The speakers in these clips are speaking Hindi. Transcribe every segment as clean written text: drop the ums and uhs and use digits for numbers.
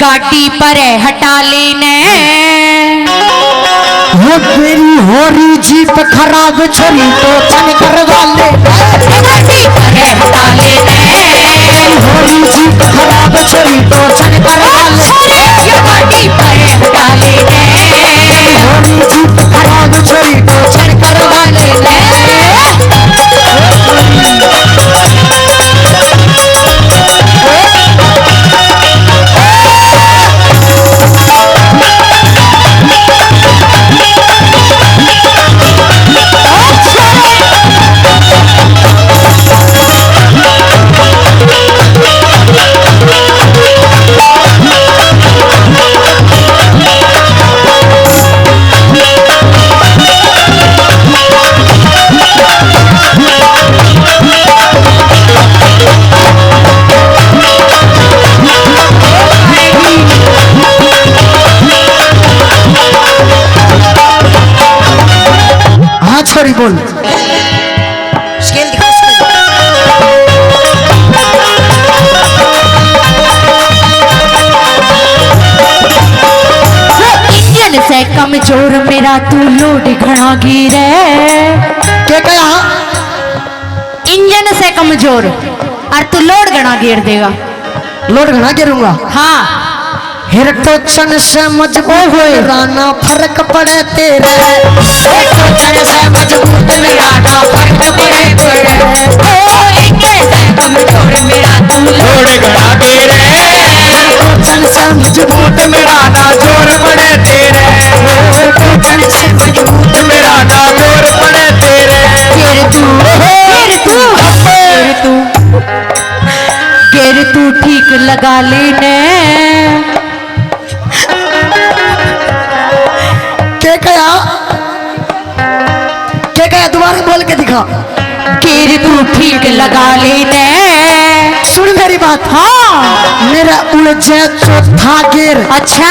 गाड़ी पर हटा लेने वो मेरी होरी जीप खराब छोरी तो चन करवा ले गाड़ी पर हटा लेने होरी जीप खराब छोरी तो चन करवा ले गाड़ी पर हटा लेने होरी जीप खराब छोरी तो चन करवा ले छोरी बोल स्केल दिखाओ इंजन से कमजोर मेरा तू लोड घना गिरे क्या कहा इंजन से कमजोर और तू लोड घना गिर देगा लोड घना गिरूंगा हाँ हिर टोचन से मजबूत हुए राना फर्क पड़े तेरे टोचन से मजबूत राना फर्क पड़े तेरे ओ इंजन से कमजोर मेरा तू लोड घना गिरे टोचन से मजबूत मेरा ना जोर पड़े तेरे टोचन से मजबूत मेरा ना जोर पड़े तेरे गिर तू ठीक लगा लेने क्या दोबारा बोल के दिखा गिर तू ठीक लगा लेने सुन मेरी बात हाँ मेरा उलझे चौथा गिर अच्छा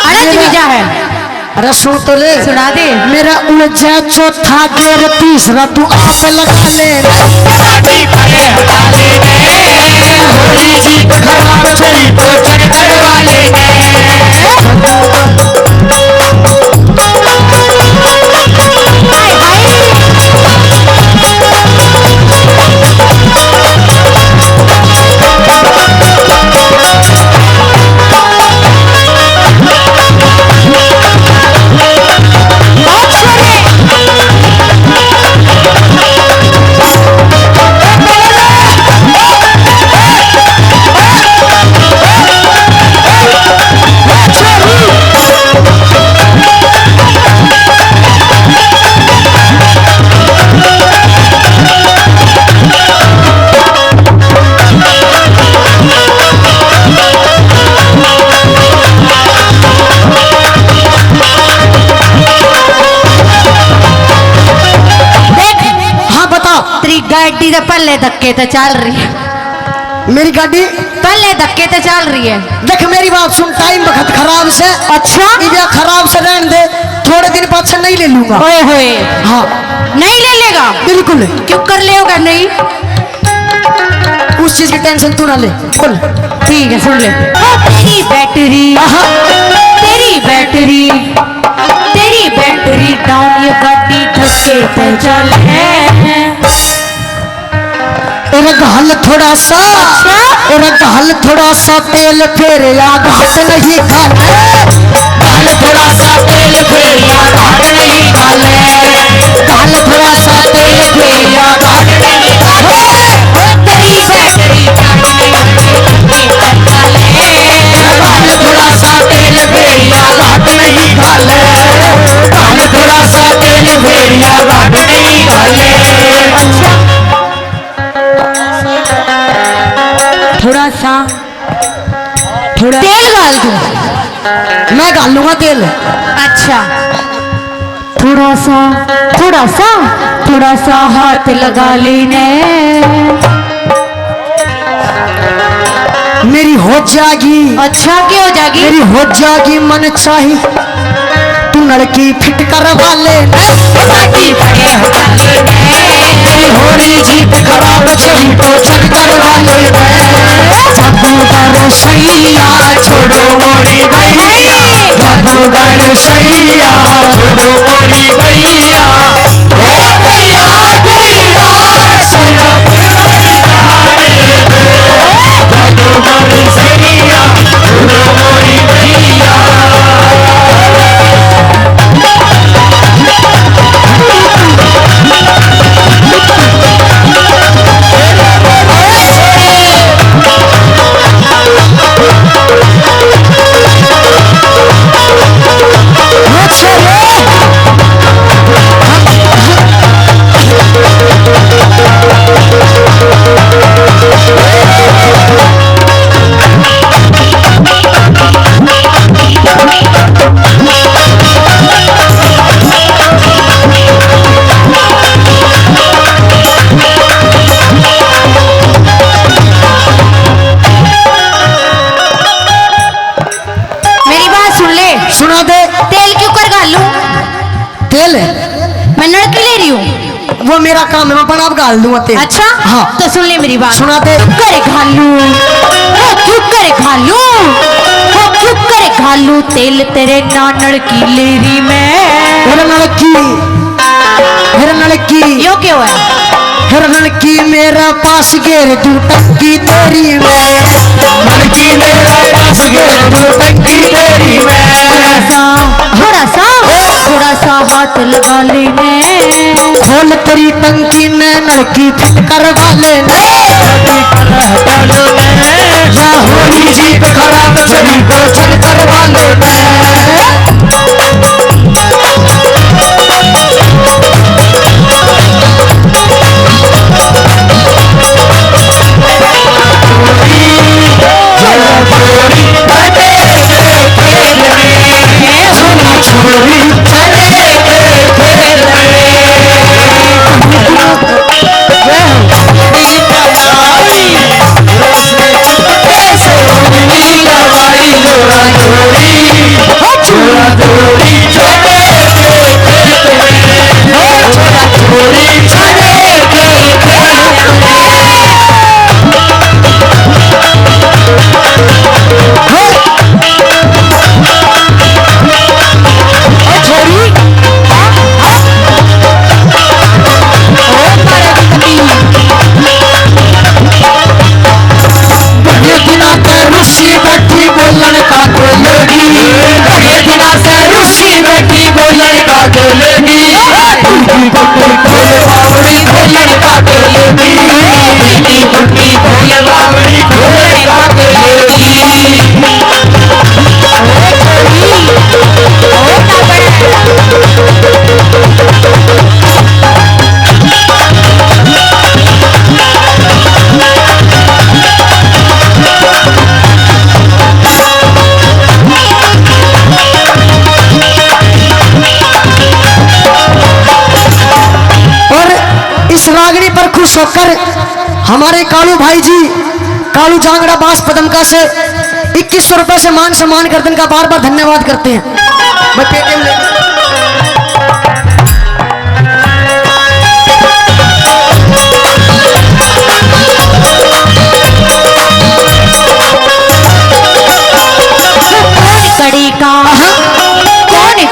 अरे जीजा है अरे सुन तो ले सुना दे मेरा उलझे चौथा गिर तीसरा तू आप लगा ले गाड़ी पर हटा लेने होरी जीप खराब छोरी तो चन करवा लेने गाड़ी तो पहले धक्के तो चल रही है मेरी गाड़ी पहले धक्के तो चल रही है देख मेरी बात सुन टाइम वक्त खराब से अच्छा इधर खराब से रहने दे थोड़े दिन बाद से नहीं ले लूंगा ओए होए हाँ नहीं ले लेगा बिल्कुल क्यों कर लेगा नहीं उस चीज की टेंशन तू ना ले बोल ठीक है सुन ले तेरी बैटरी तेरी बैटरी डाउन ये गाड़ी धक्के पे चल है गहल थोड़ा सा गहल थोड़ा सा तेल फेर या घाट नहीं खाले गहल थोड़ा सा तेल फेर या घाट नहीं खाले गहल थोड़ा सा तेल फेर या घाट नहीं खाले तेरी बैटरी गहल थोड़ा सा तेल फेर या घाट नहीं खाले गहल थोड़ा सा तेल फेर या घाट नहीं खाले थोड़ा तेल डाल दूं मैं डाल लूंगा तेल अच्छा थोड़ा सा हाथ लगा लेने मेरी हो जागी अच्छा क्या हो जाएगी मेरी हो जागी मन चाही तू लड़की फिट करवा ले गाड़ी पर हटा लेने होरी जीत खराब चली तो चल कर वाले जादूगर सैया छोड़ो मोरी भैया जादूगर सैया छोड़ो मोरी भैया ओ भैया भैया सैया जादूगर सैया छोड़ो मोरी भैया तेल मैं नड़की ले रही हूँ। वो मेरा काम है, मैं अपना आप गाल दूंगा तेल। अच्छा हाँ तो सुन ले मेरी बात। सुना दे। करे घालू क्यों करे घालू क्यों करे घालू तेल तेरे नानड़ की लेरी में मेरा लड़की यो क्यों है फिर लड़की मेरा पास गेर तू टक्की तेरी में लड़की मेरा पास गेर तू टक्की तेरी में थोड़ा सा हाथ लगा लेने खोल तेरी टंकी में लड़की फिट करवा लेने या होली जीत खराब चली तो चल करवा लेने खुश होकर हमारे कालू भाई जी कालू जांगड़ा बास पदमका से 2100 रुपए से मान सम्मान कर दिन का बार बार धन्यवाद करते हैं। मैं पेटीएम ले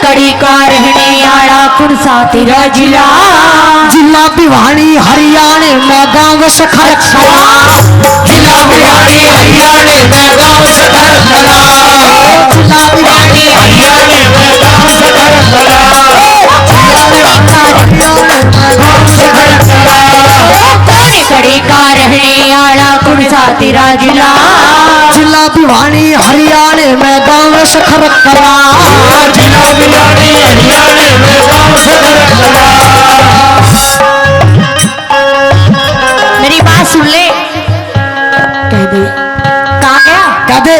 कड़ी का रहने आड़ा कुरसा तेरा जिला जिला भिवानी हरियाणा में गांव सखर जिला भिवानी हरियाणा में गांव सखर जिला भिवानी हरियाणा में गांव सखर कड़ी का रहने आड़ा कुरसा तेरा जिला जिला भिवानी हरियाणा में गांव सखर जिला भिवानी हरियाणा में गांव सखर मेरी बात सुन ले। कह दे कहाँ गया? कह दे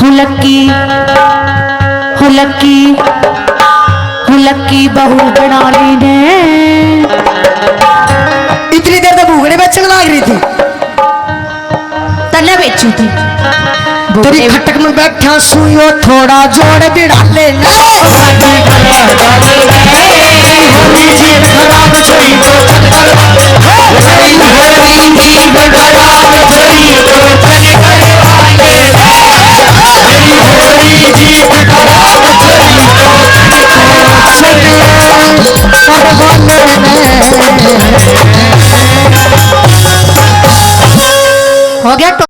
हुलक्की हुलक्की हुलक्की बहू बना ली ने। इतनी देर तो भूखने बेचने लग रही थी तन्ने बेचू थी तेरी खटक में बैठा सुइयो थोड़ा जोड़ बिड़ा लेना होली जीत खराब जोई तो चल होली जीत खराब जोई तो चल गए वाले होली जीत खराब जोई तो चल हो गया तो